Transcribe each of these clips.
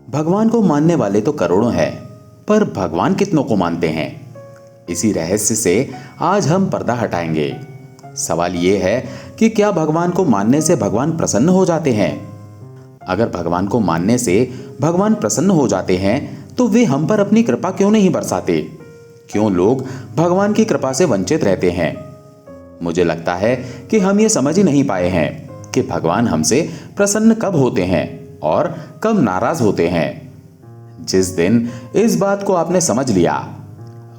भगवान को मानने वाले तो करोड़ों हैं, पर भगवान कितनों को मानते हैं? इसी रहस्य से आज हम पर्दा हटाएंगे। सवाल यह है कि क्या भगवान को मानने से भगवान प्रसन्न हो जाते हैं? अगर भगवान को मानने से भगवान प्रसन्न हो जाते हैं तो वे हम पर अपनी कृपा क्यों नहीं बरसाते? क्यों लोग भगवान की कृपा से वंचित रहते हैं? मुझे लगता है कि हम ये समझ ही नहीं पाए हैं कि भगवान हमसे प्रसन्न कब होते हैं और कब नाराज होते हैं। जिस दिन इस बात को आपने समझ लिया,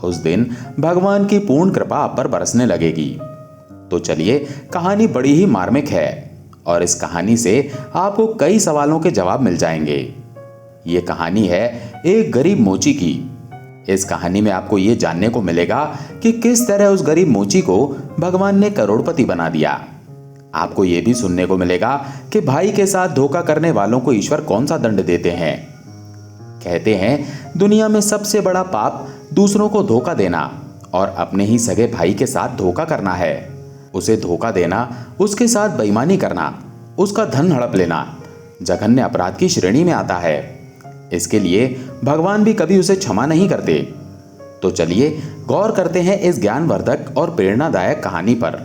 उस दिन भगवान की पूर्ण कृपा आप पर बरसने लगेगी। तो चलिए, कहानी बड़ी ही मार्मिक है और इस कहानी से आपको कई सवालों के जवाब मिल जाएंगे। ये कहानी है एक गरीब मोची की। इस कहानी में आपको ये जानने को मिलेगा कि किस तरह उस गरीब मोची को भगवान ने करोड़पति बना दिया। आपको यह भी सुनने को मिलेगा कि भाई के साथ धोखा करने वालों को ईश्वर कौन सा दंड देते हैं। कहते हैं दुनिया में सबसे बड़ा पाप दूसरों को धोखा देना और अपने ही सगे भाई के साथ धोखा करना है। उसे धोखा देना, उसके साथ बेईमानी करना, उसका धन हड़प लेना जघन्य अपराध की श्रेणी में आता है। इसके लिए भगवान भी कभी उसे क्षमा नहीं करते। तो चलिए गौर करते हैं इस ज्ञानवर्धक और प्रेरणादायक कहानी पर।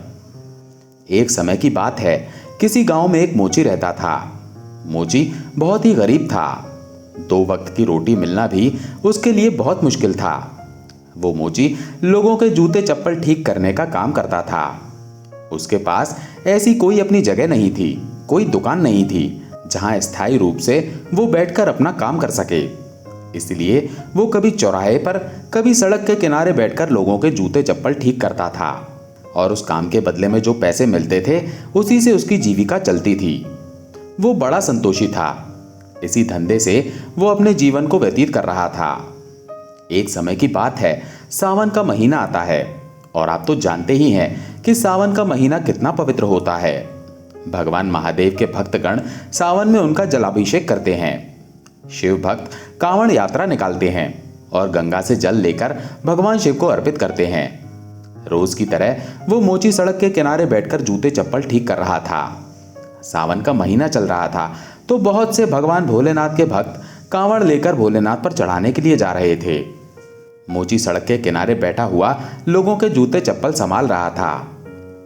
एक समय की बात है, किसी गांव में एक मोची रहता था। मोची बहुत ही गरीब था। 2 वक्त की रोटी मिलना भी उसके लिए बहुत मुश्किल था। वो मोची लोगों के जूते चप्पल ठीक करने का काम करता था। उसके पास ऐसी कोई अपनी जगह नहीं थी, कोई दुकान नहीं थी जहां स्थायी रूप से वो बैठकर अपना काम कर सके। इसलिए वो कभी चौराहे पर, कभी सड़क के किनारे बैठकर लोगों के जूते चप्पल ठीक करता था और उस काम के बदले में जो पैसे मिलते थे उसी से उसकी जीविका चलती थी। वो बड़ा संतोषी था। इसी धंधे से वो अपने जीवन को व्यतीत कर रहा था। एक समय की बात है, सावन का महीना आता है और आप तो जानते ही हैं कि सावन का महीना कितना पवित्र होता है। भगवान महादेव के भक्तगण सावन में उनका जलाभिषेक करते हैं। शिव भक्त कांवड़ यात्रा निकालते हैं और गंगा से जल लेकर भगवान शिव को अर्पित करते हैं। रोज की तरह वो मोची सड़क के किनारे बैठकर जूते चप्पल ठीक कर रहा था। सावन का महीना चल रहा था तो बहुत से भगवान भोलेनाथ के भक्त कांवड़ लेकर भोलेनाथ पर चढ़ाने के लिए जा रहे थे। मोची सड़क के किनारे बैठा हुआ लोगों के जूते चप्पल संभाल रहा था।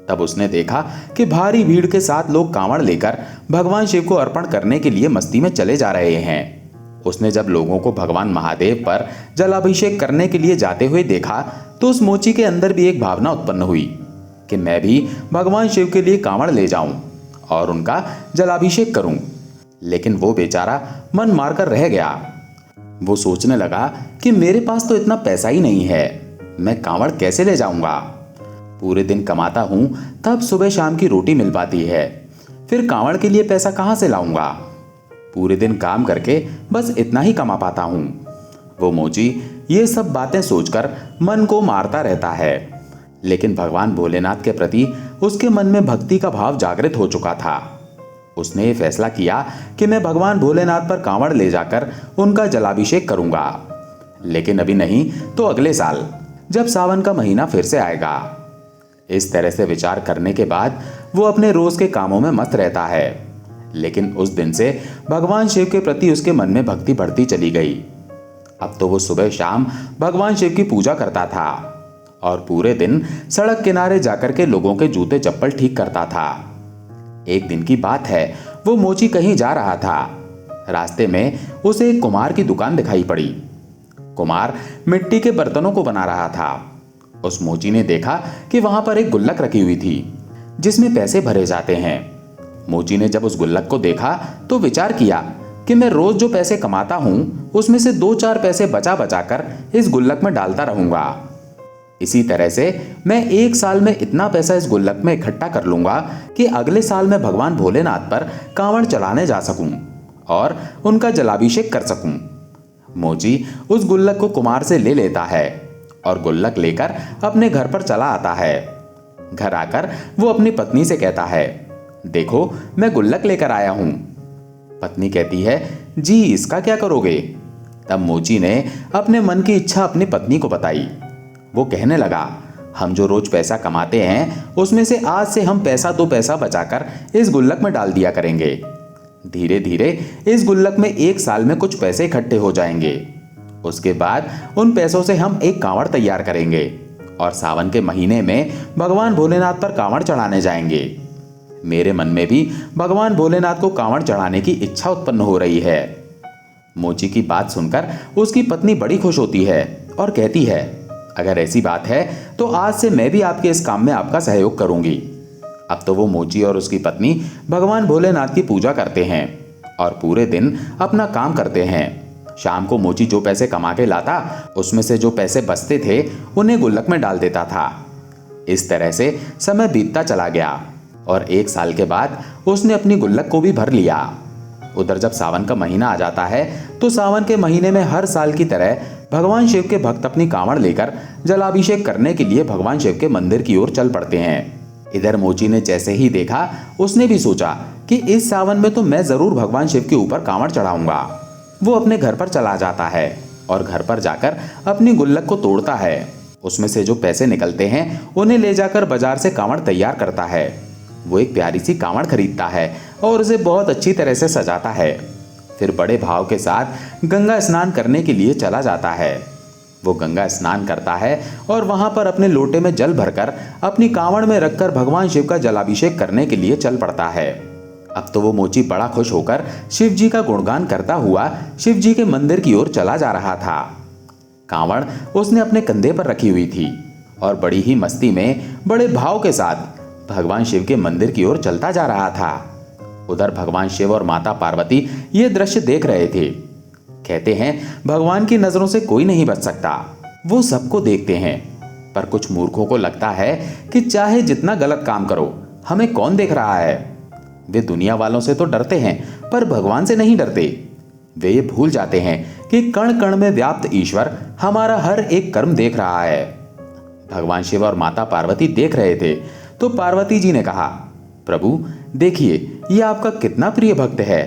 तब उसने देखा कि भारी भीड़ के साथ लोग कांवड़ लेकर भगवान शिव को अर्पण करने के लिए मस्ती में चले जा रहे हैं। उसने जब लोगों को भगवान महादेव पर जलाभिषेक करने के लिए जाते हुए देखा तो उस मोची के अंदर भी एक भावना उत्पन्न हुई कि मैं भी भगवान शिव के लिए कांवड़ ले जाऊं और उनका जलाभिषेक करूं। लेकिन वो बेचारा मन मारकर रह गया। वो सोचने लगा कि मेरे पास तो इतना पैसा ही नहीं है, मैं कांवड़ कैसे ले जाऊंगा। पूरे दिन कमाता हूं तब सुबह शाम की रोटी मिल पाती है, फिर कांवड़ के लिए पैसा कहां से लाऊंगा। पूरे दिन काम करके बस इतना ही कमा पाता हूं। वो मोची ये सब बातें सोचकर मन को मारता रहता है। लेकिन भगवान भोलेनाथ के प्रति उसके मन में भक्ति का भाव जागृत हो चुका था। उसने ये फैसला किया कि मैं भगवान भोलेनाथ पर कांवड़ ले जाकर उनका जलाभिषेक करूंगा। लेकिन अभी नहीं तो अगले साल, जब सावन का महीना फिर से आएगा। इस तरह से विचार करने के बाद वो अपने रोज के कामों में मस्त रहता है। लेकिन उस दिन से भगवान शिव के प्रति उसके मन में भक्ति बढ़ती चली गई। अब तो वो सुबह शाम भगवान शिव की पूजा करता था और पूरे दिन सड़क किनारे जाकर के लोगों के जूते चप्पल ठीक करता था। एक दिन की बात है, वो मोची कहीं जा रहा था। रास्ते में उसे एक कुम्हार की दुकान दिखाई पड़ी। कुम्हार मिट्टी के बर्तनों को बना रहा था। उस मोची ने देखा कि वहां पर एक गुल्लक रखी हुई थी जिसमें पैसे भरे जाते हैं। मोची ने जब उस गुल्लक को देखा तो विचार किया कि मैं रोज जो पैसे कमाता हूं उसमें से 2-4 पैसे बचा बचा कर इस गुल्लक में डालता रहूंगा। इसी तरह से मैं 1 साल में इतना पैसा इस गुल्लक में इकट्ठा कर लूंगा कि अगले साल मैं भगवान भोलेनाथ पर कांवड़ चलाने जा सकूं और उनका जलाभिषेक कर सकूं। मोची उस गुल्लक को कुम्हार से ले लेता है और गुल्लक लेकर अपने घर पर चला आता है। घर आकर वो अपनी पत्नी से कहता है, देखो मैं गुल्लक लेकर आया हूं। पत्नी कहती है, जी इसका क्या करोगे? तब मोची ने अपने मन की इच्छा अपनी पत्नी को बताई। वो कहने लगा, हम जो रोज पैसा कमाते हैं उसमें से आज से हम पैसा 2 पैसा बचाकर इस गुल्लक में डाल दिया करेंगे। धीरे धीरे इस गुल्लक में 1 साल में कुछ पैसे इकट्ठे हो जाएंगे। उसके बाद उन पैसों से हम एक कांवड़ तैयार करेंगे और सावन के महीने में भगवान भोलेनाथ पर कांवड़ चढ़ाने जाएंगे। मेरे मन में भी भगवान भोलेनाथ को कांवड़ चढ़ाने की इच्छा उत्पन्न हो रही है। मोची की बात सुनकर उसकी पत्नी बड़ी खुश होती है और कहती है, अगर ऐसी बात है तो आज से मैं भी आपके इस काम में आपका सहयोग करूंगी। अब तो वो मोची और उसकी पत्नी भगवान भोलेनाथ की पूजा करते हैं और पूरे दिन अपना काम करते हैं। शाम को मोची जो पैसे कमा के लाता उसमें से जो पैसे बचते थे उन्हें गुल्लक में डाल देता था। इस तरह से समय बीतता चला गया और 1 साल के बाद उसने अपनी गुल्लक को भी भर लिया। उधर जब सावन का महीना आ जाता है तो सावन के महीने में हर साल की तरह भगवान शिव के भक्त अपनी कांवड़ लेकर जलाभिषेक करने के लिए भगवान शिव के मंदिर की ओर चल पड़ते हैं। इधर मोची ने जैसे ही देखा उसने भी सोचा कि इस सावन में तो मैं जरूर भगवान शिव के ऊपर कांवड़ चढ़ाऊंगा। वो अपने घर पर चला जाता है और घर पर जाकर अपनी गुल्लक को तोड़ता है। उसमें से जो पैसे निकलते हैं उन्हें ले जाकर बाजार से कांवड़ तैयार करता है। वो एक प्यारी सी कांवड़ खरीदता है और उसे बहुत अच्छी तरह से सजाता है। फिर बड़े भाव के साथ गंगा स्नान करने के लिए चला जाता है। वो गंगा स्नान करता है और वहां पर अपने लोटे में जल भरकर अपनी कांवड़ में रखकर भगवान शिव का जलाभिषेक करने के लिए चल पड़ता है। अब तो वो मोची बड़ा खुश होकर शिव जी का गुणगान करता हुआ शिव जी के मंदिर की ओर चला जा रहा था। कांवड़ उसने अपने कंधे पर रखी हुई थी और बड़ी ही मस्ती में बड़े भाव के साथ भगवान शिव के मंदिर की ओर चलता जा रहा था। उधर भगवान शिव और माता पार्वती ये दृश्य देख रहे थे। कहते हैं भगवान की नजरों से कोई नहीं बच सकता, वो सबको देखते हैं। पर कुछ मूर्खों को लगता है कि चाहे जितना गलत काम करो हमें कौन देख रहा है। वे दुनिया वालों से तो डरते हैं पर भगवान से नहीं डरते। वे ये भूल जाते हैं कि कण कण में व्याप्त ईश्वर हमारा हर एक कर्म देख रहा है। भगवान शिव और माता पार्वती देख रहे थे तो पार्वती जी ने कहा, प्रभु देखिए ये आपका कितना प्रिय भक्त है।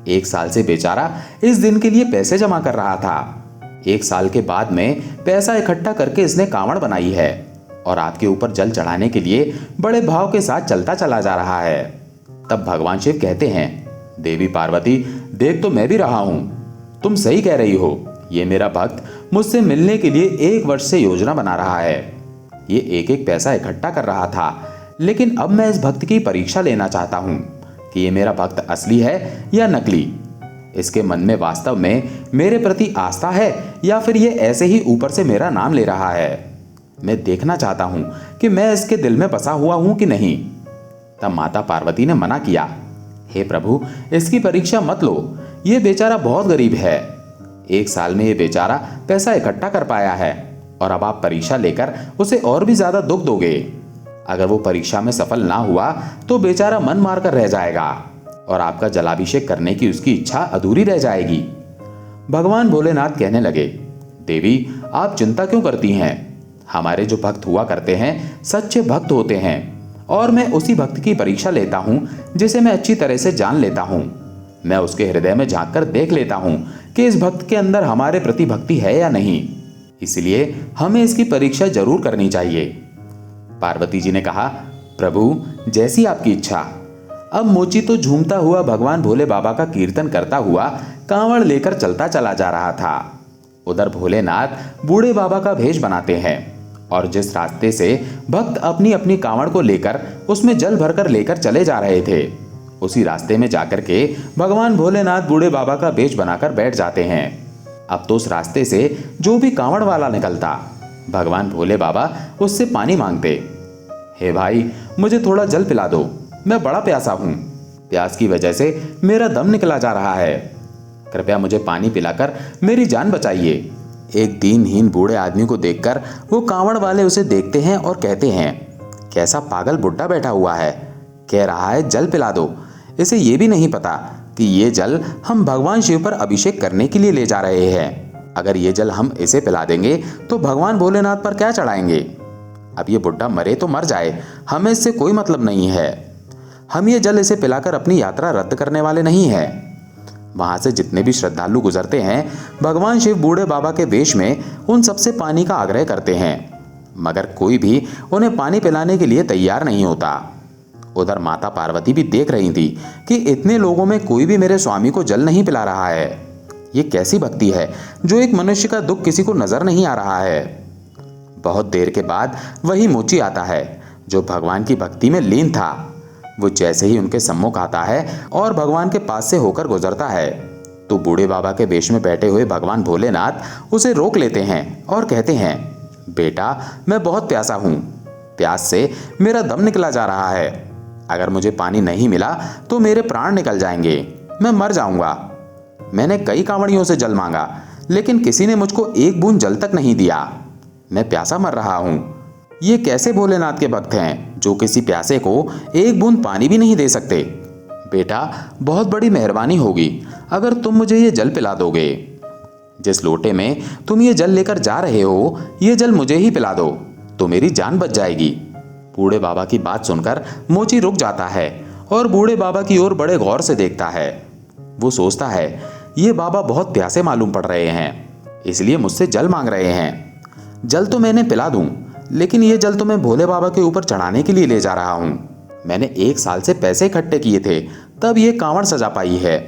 1 साल से बेचारा इस दिन के लिए पैसे जमा कर रहा था। 1 साल के बाद में पैसा इकट्ठा करके इसने कांवड़ बनाई है और आपके ऊपर जल चढ़ाने के लिए बड़े भाव के साथ चलता चला जा रहा है। तब भगवान शिव कहते हैं, देवी पार्वती देख तो मैं भी रहा हूं, तुम सही कह रही हो। ये मेरा भक्त मुझसे मिलने के लिए 1 वर्ष से योजना बना रहा है। ये एक एक पैसा इकट्ठा कर रहा था, लेकिन अब मैं इस भक्त की परीक्षा लेना चाहता हूं कि ये मेरा भक्त असली है या नकली। इसके मन में वास्तव में मेरे प्रति आस्था है या फिर ये ऐसे ही ऊपर से मेरा नाम ले रहा है। मैं देखना चाहता हूं कि मैं इसके दिल में बसा हुआ हूं कि नहीं। तब माता पार्वती ने मना किया, हे प्रभु इसकी परीक्षा मत लो, ये बेचारा बहुत गरीब है। 1 साल में ये बेचारा पैसा इकट्ठा कर पाया है और अब आप परीक्षा लेकर उसे और भी ज्यादा दुख दोगे। अगर वो परीक्षा में सफल ना हुआ तो बेचारा मन मारकर रह जाएगा और आपका जलाभिषेक करने की उसकी इच्छा अधूरी रह जाएगी। भगवान भोलेनाथ कहने लगे, देवी आप चिंता क्यों करती हैं? हमारे जो भक्त हुआ करते हैं सच्चे भक्त होते हैं और मैं उसी भक्त की परीक्षा लेता हूं जिसे मैं अच्छी तरह से जान लेता हूं। मैं उसके हृदय में झांककर देख लेता हूं कि इस भक्त के अंदर हमारे प्रति भक्ति है या नहीं। इसलिए हमें इसकी परीक्षा जरूर करनी चाहिए। पार्वती जी ने कहा, प्रभु जैसी आपकी इच्छा। अब मोची तो झूमता हुआ भगवान भोले बाबा का कीर्तन करता हुआ कांवड़ लेकर चलता चला जा रहा था। उधर भोलेनाथ बूढ़े बाबा का भेष बनाते हैं और जिस रास्ते से भक्त अपनी अपनी कांवड़ को लेकर उसमें जल भरकर लेकर चले जा रहे थे, उसी रास्ते में जाकर के भगवान भोलेनाथ बूढ़े बाबा का भेष बनाकर बैठ जाते हैं। अब तो उस रास्ते से जो भी कांवड़ वाला निकलता, भगवान भोले बाबा उससे पानी मांगते, हे भाई मुझे थोड़ा जल पिला दो, मैं बड़ा प्यासा हूं। प्यास की वजह से मेरा दम निकला जा रहा है, कृपया मुझे पानी पिलाकर मेरी जान बचाइए। एक दीनहीन बूढ़े आदमी को देखकर वो कांवड़ वाले उसे देखते हैं और कहते हैं, कैसा पागल बुड्ढा बैठा हुआ है, कह रहा है जल पिला दो। इसे ये भी नहीं पता कि ये जल हम भगवान शिव पर अभिषेक करने के लिए ले जा रहे हैं। अगर ये जल हम इसे पिला देंगे तो भगवान भोलेनाथ पर क्या चढ़ाएंगे। अब ये बुड्ढा मरे तो मर जाए, हमें इससे कोई मतलब नहीं है। हम ये जल इसे पिलाकर अपनी यात्रा रद्द करने वाले नहीं हैं। वहां से जितने भी श्रद्धालु गुजरते हैं भगवान शिव बूढ़े बाबा के वेश में उन सबसे पानी का आग्रह करते हैं, मगर कोई भी उन्हें पानी पिलाने के लिए तैयार नहीं होता। उधर माता पार्वती भी देख रही थी कि इतने लोगों में कोई भी मेरे स्वामी को जल नहीं पिला रहा है। ये कैसी भक्ति है जो एक मनुष्य का दुख किसी को नजर नहीं आ रहा है। बहुत देर के बाद वही मोची आता है जो भगवान की भक्ति में लीन था। वो जैसे ही उनके सम्मुख आता है और भगवान के पास से होकर गुजरता है तो बूढ़े बाबा के वेश में बैठे हुए भगवान भोलेनाथ उसे रोक लेते हैं और कहते हैं, बेटा मैं बहुत प्यासा हूँ, प्यास से मेरा दम निकला जा रहा है। अगर मुझे पानी नहीं मिला तो मेरे प्राण निकल जाएंगे, मैं मर जाऊंगा। मैंने कई कांवड़ियों से जल मांगा लेकिन किसी ने मुझको एक बूंद जल तक नहीं दिया। मैं प्यासा मर रहा हूं। ये कैसे भोलेनाथ के भक्त हैं जो किसी प्यासे को एक बूंद पानी भी नहीं दे सकते। बेटा बहुत बड़ी मेहरबानी होगी अगर तुम मुझे ये जल पिला दोगे। जिस लोटे में तुम ये जल लेकर जा रहे हो ये जल मुझे ही पिला दो तो मेरी जान बच जाएगी। बूढ़े बाबा की बात सुनकर मोची रुक जाता है और बूढ़े बाबा की ओर बड़े गौर से देखता है। वो सोचता है ये बाबा बहुत प्यासे मालूम पड़ रहे हैं इसलिए मुझसे जल मांग रहे हैं। जल तो मैंने पिला दूं लेकिन ये जल तो मैं भोले बाबा के ऊपर चढ़ाने के लिए ले जा रहा हूं। मैंने 1 साल से पैसे इकट्ठे किए थे तब ये कांवड़ सजा पाई है।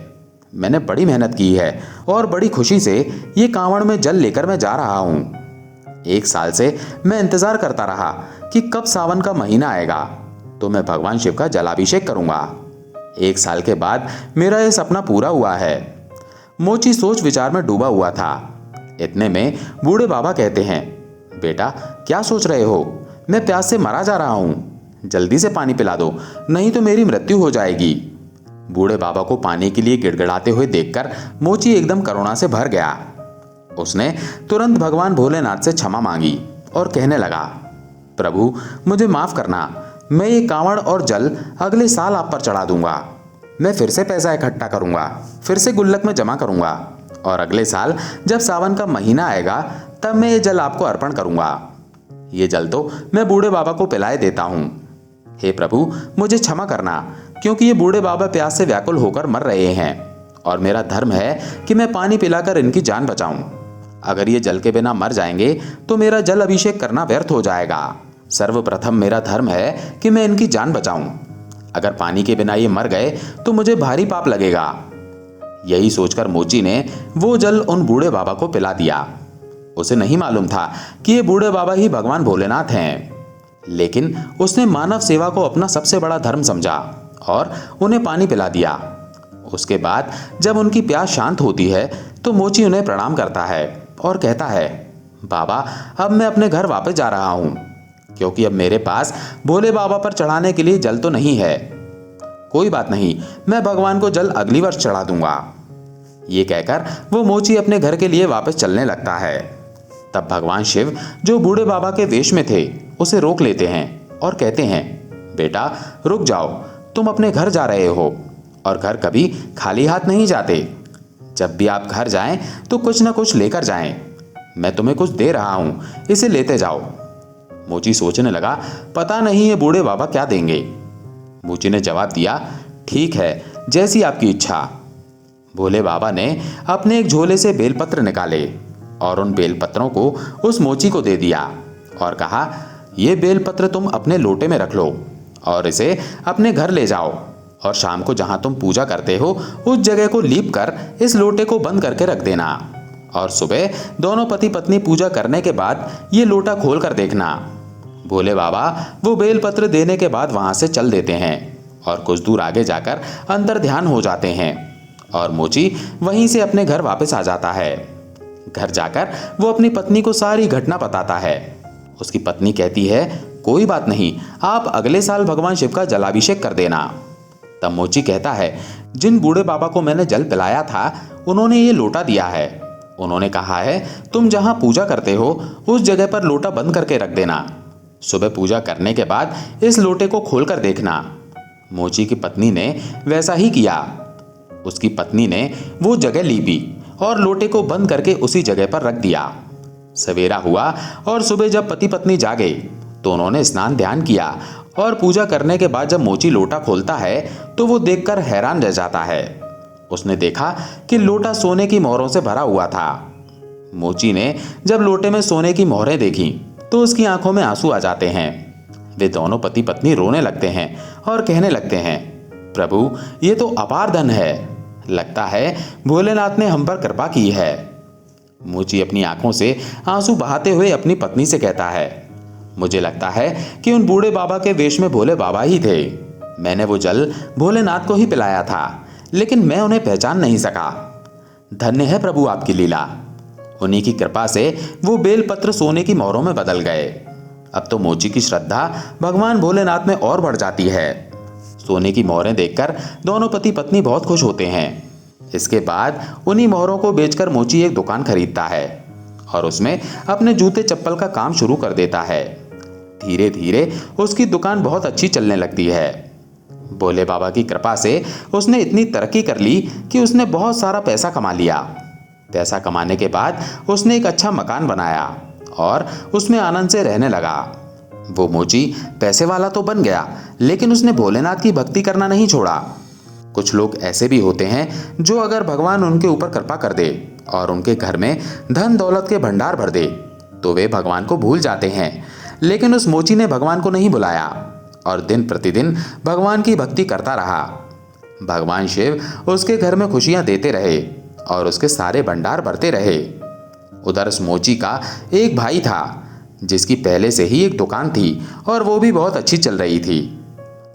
मैंने बड़ी मेहनत की है और बड़ी खुशी से ये कांवड़ में जल लेकर मैं जा रहा हूं। 1 साल से मैं इंतजार करता रहा कि कब सावन का महीना आएगा तो मैं भगवान शिव का जलाभिषेक करूंगा। 1 साल के बाद मेरा यह सपना पूरा हुआ है। मोची सोच विचार में डूबा हुआ था। इतने में बूढ़े बाबा कहते हैं, बेटा क्या सोच रहे हो, मैं प्यास से मरा जा रहा हूं, जल्दी से पानी पिला दो नहीं तो मेरी मृत्यु हो जाएगी। बूढ़े बाबा को पानी के लिए गिड़गिड़ाते हुए देखकर मोची एकदम करुणा से भर गया। उसने तुरंत भगवान भोलेनाथ से क्षमा मांगी और कहने लगा, प्रभु मुझे माफ करना, मैं ये कांवड़ और जल अगले साल आप पर चढ़ा दूंगा। मैं फिर से पैसा इकट्ठा करूंगा, फिर से गुल्लक में जमा करूंगा और अगले साल जब सावन का महीना आएगा तब मैं ये जल आपको अर्पण करूंगा। ये जल तो मैं बूढ़े बाबा को पिलाए देता हूं। हे प्रभु मुझे क्षमा करना क्योंकि ये बूढ़े बाबा प्यास से व्याकुल होकर मर रहे हैं और मेरा धर्म है कि मैं पानी पिलाकर इनकी जान बचाऊं। अगर ये जल के बिना मर जाएंगे तो मेरा जल अभिषेक करना व्यर्थ हो जाएगा। सर्वप्रथम मेरा धर्म है कि मैं इनकी जान बचाऊं। अगर पानी के बिना ये मर गए तो मुझे भारी पाप लगेगा। यही सोचकर मोची ने वो जल उन बूढ़े बाबा को पिला दिया। उसे नहीं मालूम था कि ये बूढ़े बाबा ही भगवान भोलेनाथ हैं, लेकिन उसने मानव सेवा को अपना सबसे बड़ा धर्म समझा और उन्हें पानी पिला दिया। उसके बाद जब उनकी प्यास शांत होती है तो मोची उन्हें प्रणाम करता है और कहता है, बाबा अब मैं अपने घर वापस जा रहा हूं क्योंकि अब मेरे पास भोले बाबा पर चढ़ाने के लिए जल तो नहीं है। कोई बात नहीं, मैं भगवान को जल अगली वर्ष चढ़ा दूंगा। ये कहकर वो मोची अपने घर के लिए वापस चलने लगता है। तब भगवान शिव जो बूढ़े बाबा के वेश में थे उसे रोक लेते हैं और कहते हैं, बेटा रुक जाओ, तुम अपने घर जा रहे हो और घर कभी खाली हाथ नहीं जाते। जब भी आप घर जाएं तो कुछ ना कुछ लेकर जाएं। मैं तुम्हें कुछ दे रहा हूं, इसे लेते जाओ। मोची सोचने लगा, पता नहीं ये बूढ़े बाबा क्या देंगे। मोची ने जवाब दिया, ठीक है जैसी आपकी इच्छा। भोले बाबा ने अपने एक झोले से बेलपत्र निकाले और उन बेलपत्रों को उस मोची को दे दिया और कहा, ये बेलपत्र तुम अपने लोटे में रख लो और इसे अपने घर ले जाओ और शाम को जहां तुम पूजा करते हो उस जगह को लीप कर इस लोटे को बंद करके रख देना और सुबह दोनों पति पत्नी पूजा करने के बाद ये लोटा खोल कर देखना। भोले बाबा वो बेलपत्र देने के बाद वहां से चल देते हैं और कुछ दूर आगे जाकर अंतर ध्यान हो जाते हैं और मोची वहीं से अपने घर वापस आ जाता है। घर जाकर वो अपनी पत्नी को सारी घटना बताता है। उसकी पत्नी कहती है, कोई बात नहीं, आप अगले साल भगवान शिव का जलाभिषेक कर देना। तब मोची कहता है, जिन बूढ़े बाबा को मैंने जल पिलाया था उन्होंने ये लोटा दिया है। उन्होंने कहा है तुम जहां पूजा करते हो उस जगह पर लोटा बंद करके रख देना। सुबह पूजा करने के बाद इस लोटे को खोलकर देखना। मोची की पत्नी ने वैसा ही किया। उसकी पत्नी ने वो जगह लीपी और लोटे को बंद करके उसी जगह पर रख दिया। सवेरा हुआ और सुबह जब पति पत्नी जागे तो उन्होंने स्नान ध्यान किया और पूजा करने के बाद जब मोची लोटा खोलता है तो वो देखकर हैरान रह जाता है। उसने देखा कि लोटा सोने की मोहरों से भरा हुआ था। मोची ने जब लोटे में सोने की मोहरें देखी तो उसकी आंखों में आंसू आ जाते हैं। वे दोनों पति पत्नी रोने लगते हैं और कहने लगते हैं, प्रभु ये तो अपार धन है, लगता है भोलेनाथ ने हम पर कृपा की है। मोची अपनी आंखों से आंसू बहाते हुए अपनी पत्नी से कहता है, मुझे लगता है कि उन बूढ़े बाबा के वेश में भोले बाबा ही थे। मैंने वो जल भोलेनाथ को ही पिलाया था, लेकिन मैं उन्हें पहचान नहीं सका। धन्य है प्रभु आपकी लीला। उन्हीं की कृपा से वो बेलपत्र सोने की मोहरों में बदल गए। अब तो मोची की श्रद्धा भगवान भोलेनाथ में और बढ़ जाती है। सोने की मोहरें देखकर दोनों पति पत्नी बहुत खुश होते हैं। इसके बाद उन्हीं मोहरों को बेचकर मोची एक दुकान खरीदता है और उसमें अपने जूते चप्पल का काम शुरू कर देता है। धीरे धीरे उसकी दुकान बहुत अच्छी चलने लगती है। भोले बाबा की कृपा से उसने इतनी तरक्की कर ली कि उसने बहुत सारा पैसा कमा लिया। पैसा कमाने के बाद उसने एक अच्छा मकान बनाया और उसमें आनंद से रहने लगा। वो मोची पैसे वाला तो बन गया, लेकिन उसने भोलेनाथ की भक्ति करना नहीं छोड़ा। कुछ लोग ऐसे भी होते हैं जो अगर भगवान उनके ऊपर कृपा कर दे और उनके घर में धन दौलत के भंडार भर दे तो वे भगवान को भूल जाते हैं। लेकिन उस मोची ने भगवान को नहीं भुलाया और दिन प्रतिदिन भगवान की भक्ति करता रहा। भगवान शिव उसके घर में खुशियां देते रहे और उसके सारे भंडार भरते रहे। उधर उस मोची का एक भाई था जिसकी पहले से ही एक दुकान थी और वो भी बहुत अच्छी चल रही थी।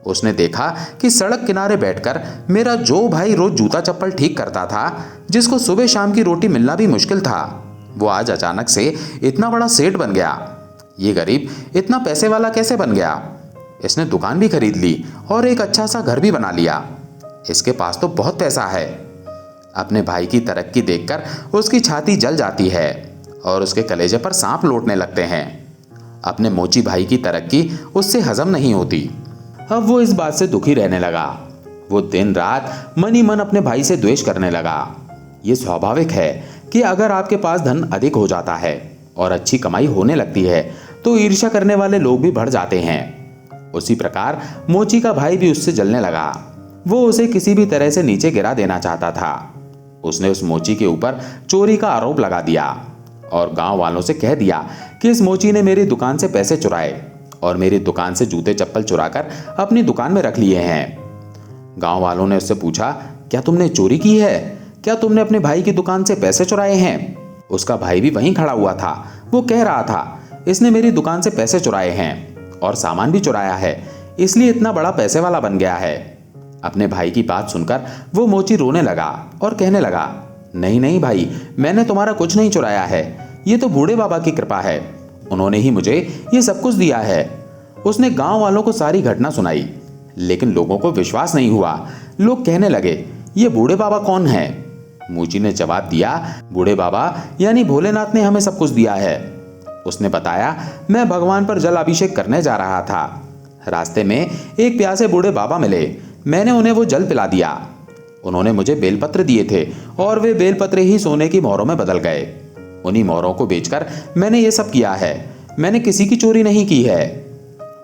उसने देखा कि सड़क किनारे बैठकर मेरा जो भाई रोज जूता चप्पल ठीक करता था, जिसको सुबह शाम की रोटी मिलना भी मुश्किल था, वो आज अचानक से इतना बड़ा सेठ बन गया। ये गरीब इतना पैसे वाला कैसे बन गया? इसने दुकान भी खरीद ली और एक अच्छा सा घर भी बना लिया। इसके पास तो बहुत पैसा है। अपने भाई की तरक्की देखकर उसकी छाती जल जाती है और उसके कलेजे पर सांप लौटने लगते हैं। अपने मोची भाई की तरक्की उससे हजम नहीं होती। अब वो इस बात से दुखी रहने लगा। वो दिन रात मन ही मन अपने भाई से द्वेष करने लगा। ये स्वाभाविक है कि अगर आपके पास धन अधिक हो जाता है और अच्छी कमाई होने लगती है तो ईर्ष्या करने वाले लोग भी बढ़ जाते हैं। उसी प्रकार मोची का भाई भी उससे जलने लगा। वो उसे किसी भी तरह से नीचे गिरा देना चाहता था। उसने उस मोची के ऊपर चोरी का आरोप लगा दिया और गांव वालों से कह दिया कि इस मोची ने मेरी दुकान से पैसे चुराए और मेरी दुकान से जूते चप्पल चुराकर अपनी दुकान में रख लिए हैं। गांव वालों ने उससे पूछा, क्या तुमने चोरी की है? क्या तुमने अपने भाई की दुकान से पैसे चुराए हैं? उसका भाई भी वहीं खड़ा हुआ था। वो कह रहा था, इसने मेरी दुकान से पैसे चुराए हैं और सामान भी चुराया है, इसलिए इतना बड़ा पैसे वाला बन गया है। अपने भाई की बात सुनकर वो मोची रोने लगा और कहने लगा, नहीं नहीं भाई, मैंने तुम्हारा कुछ नहीं चुराया है। ये तो बूढ़े बाबा की कृपा है, उन्होंने ही मुझे ये सब कुछ दिया है। उसने गांव वालों को सारी घटना सुनाई, लेकिन लोगों को विश्वास नहीं हुआ। लोग कहने लगे, ये बूढ़े बाबा कौन है? मोची ने जवाब दिया, बूढ़े बाबा यानी भोलेनाथ ने हमें सब कुछ दिया है। उसने बताया, मैं भगवान पर जल अभिषेक करने जा रहा था। रास्ते में एक प्यासे बूढ़े बाबा मिले, मैंने उन्हें वो जल पिला दिया। उन्होंने मुझे बेलपत्र दिए थे और वे बेलपत्र ही सोने की मोहरों में बदल गए। उन्हीं मोहरों को बेचकर मैंने ये सब किया है, मैंने किसी की चोरी नहीं की है।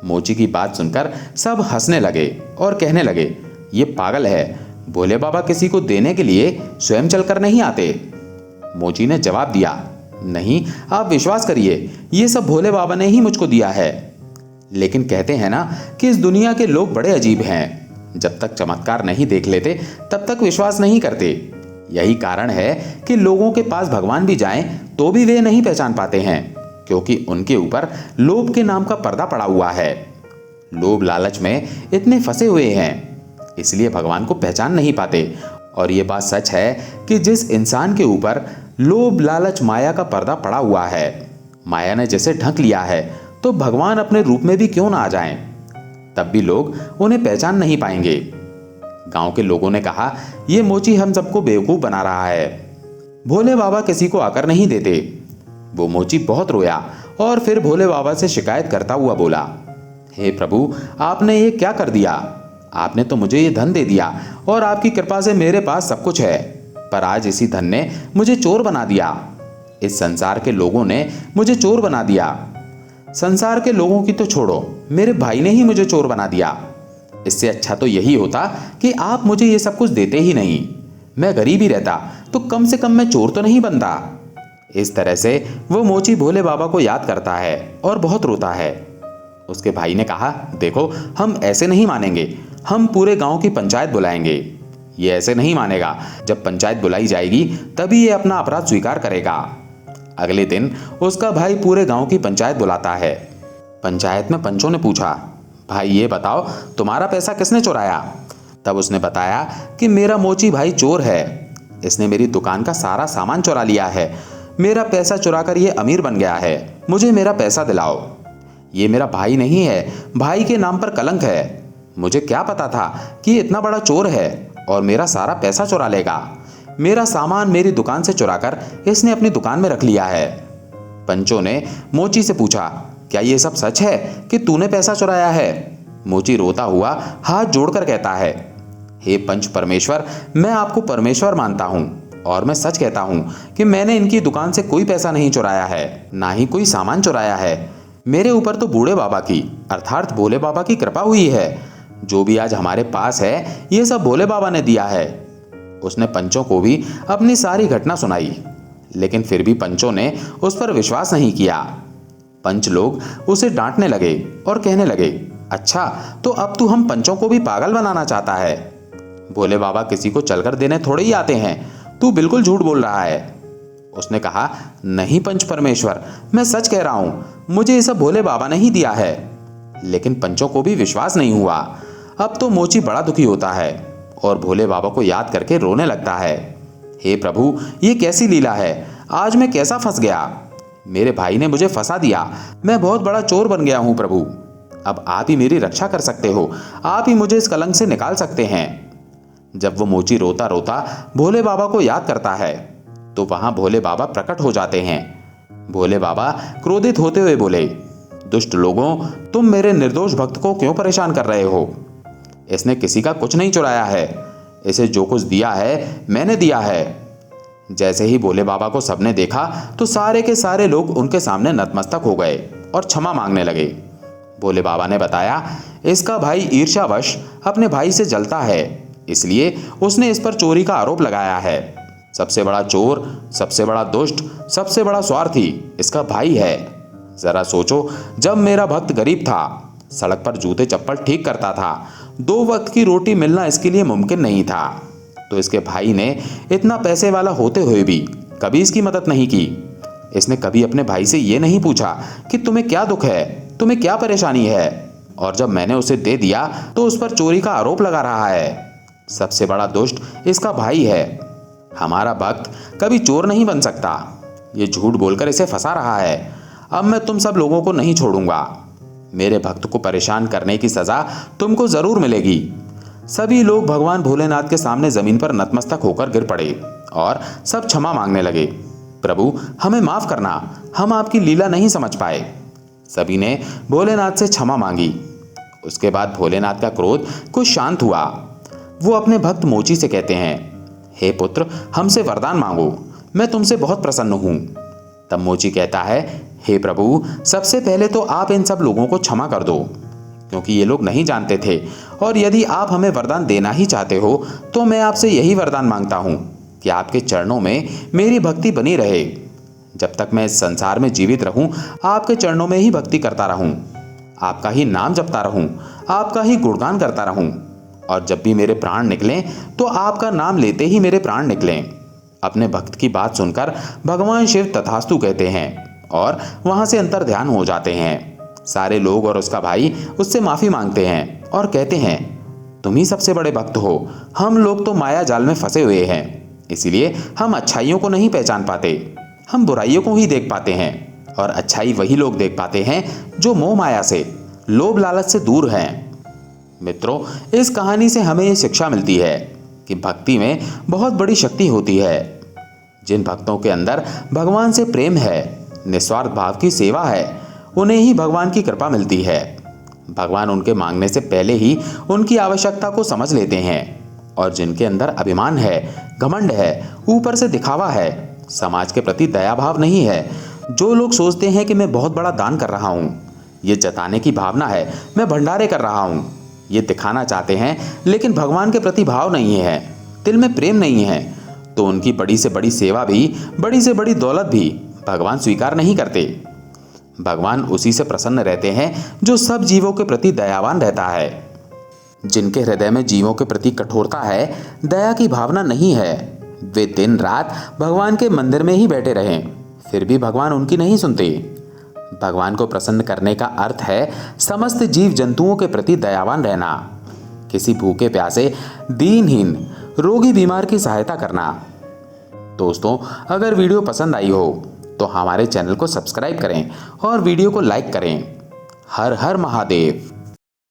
मोची की बात सुनकर सब हंसने लगे और कहने लगे, ये पागल है, भोले बाबा किसी को देने के लिए स्वयं चलकर नहीं आते। मोची ने जवाब दिया, नहीं, आप विश्वास करिए, ये सब भोले बाबा ने ही मुझको दिया है। लेकिन कहते हैं ना कि इस दुनिया के लोग बड़े अजीब हैं, जब तक चमत्कार नहीं देख लेते तब तक विश्वास नहीं करते। यही कारण है कि लोगों के पास भगवान भी जाएं तो भी वे नहीं पहचान पाते हैं, क्योंकि उनके ऊपर लोभ के नाम का पर्दा पड़ा हुआ है। लोभ लालच में इतने फंसे हुए हैं, इसलिए भगवान को पहचान नहीं पाते। और ये बात सच है कि जिस इंसान के ऊपर लोभ लालच माया का पर्दा पड़ा हुआ है, माया ने जैसे ढक लिया है, तो भगवान अपने रूप में भी क्यों ना आ जाएं, तब भी लोग उन्हें पहचान नहीं पाएंगे। गांव के लोगों ने कहा, ये मोची हम सबको बेवकूफ बना रहा है, भोले बाबा किसी को आकर नहीं देते। वो मोची बहुत रोया और फिर भोले बाबा से शिकायत करता हुआ बोला, हे प्रभु, आपने ये क्या कर दिया? आपने तो मुझे ये धन दे दिया और आपकी कृपा से मेरे पास सब कुछ है, पर आज इसी धन ने मुझे चोर बना दिया। इस संसार के लोगों ने मुझे चोर बना दिया। संसार के लोगों की तो छोड़ो, मेरे भाई ने ही मुझे चोर बना दिया। इससे अच्छा तो यही होता कि आप मुझे ये सब कुछ देते ही नहीं, मैं गरीब ही रहता तो कम से कम मैं चोर तो नहीं बनता। इस तरह से वो मोची भोले बाबा को याद करता है और बहुत रोता है। उसके भाई ने कहा, देखो हम ऐसे नहीं मानेंगे, हम पूरे गांव की पंचायत बुलाएंगे। ये ऐसे नहीं मानेगा, जब पंचायत बुलाई जाएगी तभी ये अपना अपराध स्वीकार करेगा। अगले दिन उसका भाई पूरे गांव की पंचायत बुलाता है। पंचायत में पंचों ने पूछा, भाई ये बताओ तुम्हारा पैसा किसने चुराया? तब उसने बताया कि मेरा मोची भाई चोर है, इसने मेरी दुकान का सारा सामान चुरा लिया है, मेरा पैसा चुराकर ये अमीर बन गया है, मुझे मेरा पैसा दिलाओ। ये मेरा भाई नहीं है, भाई के नाम पर कलंक है, मुझे क्या पता था कि ये इतना बड़ा चोर है और मेरा सारा पैसा चुरा लेगा। मेरा सामान मेरी दुकान से चुराकर इसने अपनी दुकान में रख लिया है। पंचों ने मोची से पूछा, क्या ये सब सच है कि तूने पैसा चुराया है? मोची रोता हुआ हाथ जोड़कर कहता है, हे पंच परमेश्वर, मैं आपको परमेश्वर मानता हूँ और मैं सच कहता हूँ कि मैंने इनकी दुकान से कोई पैसा नहीं चुराया है, ना ही कोई सामान चुराया है। मेरे ऊपर तो बूढ़े बाबा की अर्थात भोले बाबा की कृपा हुई है। जो भी आज हमारे पास है ये सब भोले बाबा ने दिया है। उसने पंचों को भी अपनी सारी घटना सुनाई, लेकिन फिर भी पंचों ने उस पर विश्वास नहीं किया। पंच लोग उसे डांटने लगे और कहने लगे, अच्छा तो अब तू हम पंचों को भी पागल बनाना चाहता है? भोले बाबा किसी को चलकर देने थोड़े ही आते हैं, तू बिल्कुल झूठ बोल रहा है। उसने कहा, नहीं पंच परमेश्वर, मैं सच कह रहा हूं, मुझे ये सब भोले बाबा ने ही दिया है। लेकिन पंचों को भी विश्वास नहीं हुआ। अब तो मोची बड़ा दुखी होता है और भोले बाबा को याद करके रोने लगता है। हे प्रभु, ये कैसी लीला है, आज मैं कैसा फंस गया। मेरे भाई ने मुझे फंसा दिया, मैं बहुत बड़ा चोर बन गया हूं प्रभु। अब आप ही मेरी रक्षा कर सकते हो, आप ही मुझे इस कलंक से निकाल सकते हैं। जब वो मोची रोता रोता भोले बाबा को याद करता है तो वहां भोले बाबा प्रकट हो जाते हैं। भोले बाबा क्रोधित होते हुए बोले, दुष्ट लोगों, तुम मेरे निर्दोष भक्त को क्यों परेशान कर रहे हो? इसने किसी का कुछ नहीं चुराया है, इसे जो कुछ दिया है मैंने दिया है। जैसे ही भोले बाबा को सबने देखा तो सारे के सारे लोग उनके सामने नतमस्तक हो गए और क्षमा मांगने लगे। भोले बाबा ने बताया, इसका भाई ईर्ष्यावश अपने भाई से जलता है, इसलिए उसने इस पर चोरी का आरोप लगाया है। सबसे बड़ा चोर, सबसे बड़ा दुष्ट, सबसे बड़ा स्वार्थी इसका भाई है। जरा सोचो, जब मेरा भक्त गरीब था, सड़क पर जूते चप्पल ठीक करता था, 2 वक्त की रोटी मिलना इसके लिए मुमकिन नहीं था, तो इसके भाई ने इतना पैसे वाला होते हुए भी कभी इसकी मदद नहीं की। इसने कभी अपने भाई से ये नहीं पूछा कि तुम्हें क्या दुख है, तुम्हें क्या परेशानी है, और जब मैंने उसे दे दिया तो उस पर चोरी का आरोप लगा रहा है। सबसे बड़ा दुष्ट इसका भाई है। हमारा भक्त कभी चोर नहीं बन सकता, ये झूठ बोलकर इसे फंसा रहा है। अब मैं तुम सब लोगों को नहीं छोड़ूंगा, मेरे भक्त को परेशान करने की सजा तुमको जरूर मिलेगी। सभी लोग भगवान भोलेनाथ के सामने जमीन पर नतमस्तक होकर गिर पड़े और सब क्षमा मांगने लगे। प्रभु, हमें माफ करना, हम आपकी लीला नहीं समझ पाए। सभी ने भोलेनाथ से क्षमा मांगी। उसके बाद भोलेनाथ का क्रोध कुछ शांत हुआ। वो अपने भक्त मोची से कहते हैं, हे पुत्र, हमसे वरदान मांगो, मैं तुमसे बहुत प्रसन्न हूं। तब मोची कहता है, हे प्रभु, सबसे पहले तो आप इन सब लोगों को क्षमा कर दो, क्योंकि ये लोग नहीं जानते थे, और यदि आप हमें वरदान देना ही चाहते हो तो मैं आपसे यही वरदान मांगता हूं कि आपके चरणों में मेरी भक्ति बनी रहे। जब तक मैं इस संसार में जीवित रहूं, आपके चरणों में ही भक्ति करता रहूं, आपका ही नाम जपता रहूं, आपका ही गुणगान करता रहूं, और जब भी मेरे प्राण निकलें तो आपका नाम लेते ही मेरे प्राण निकलें। अपने भक्त की बात सुनकर भगवान शिव तथास्तु कहते हैं और वहां से अंतर ध्यान हो जाते हैं। सारे लोग और उसका भाई उससे माफी मांगते हैं और कहते हैं, तुम ही सबसे बड़े भक्त हो, हम लोग तो माया जाल में फंसे हुए हैं, इसीलिए हम अच्छाइयों को नहीं पहचान पाते, हम बुराइयों को ही देख पाते हैं, और अच्छाई वही लोग देख पाते हैं जो मोह माया से, लोभ लालच से दूर हैं। मित्रों, इस कहानी से हमें ये शिक्षा मिलती है कि भक्ति में बहुत बड़ी शक्ति होती है। जिन भक्तों के अंदर भगवान से प्रेम है, निस्वार्थ भाव की सेवा है, उन्हें ही भगवान की कृपा मिलती है। भगवान उनके मांगने से पहले ही उनकी आवश्यकता को समझ लेते हैं। और जिनके अंदर अभिमान है, घमंड है, ऊपर से दिखावा है, समाज के प्रति दया भाव नहीं है, जो लोग सोचते हैं कि मैं बहुत बड़ा दान कर रहा हूँ, ये जताने की भावना है, मैं भंडारे कर रहा हूँ, ये दिखाना चाहते हैं, लेकिन भगवान के प्रति भाव नहीं है, दिल में प्रेम नहीं है, तो उनकी बड़ी से बड़ी सेवा भी, बड़ी से बड़ी दौलत भी भगवान स्वीकार नहीं करते। भगवान उसी से प्रसन्न रहते हैं जो सब जीवों के प्रति दयावान रहता है। जिनके हृदय में जीवों के प्रति कठोरता है, दया की भावना नहीं है, वे दिन रात भगवान के मंदिर में ही बैठे रहें, फिर भी भगवान उनकी नहीं सुनते। भगवान को प्रसन्न करने का अर्थ है समस्त जीव जंतुओं के प्रति दयावान रहना, किसी भूखे प्यासे, दीनहीन, रोगी बीमार की सहायता करना। दोस्तों, अगर वीडियो पसंद आई हो तो हमारे चैनल को सब्सक्राइब करें और वीडियो को लाइक करें। हर हर महादेव।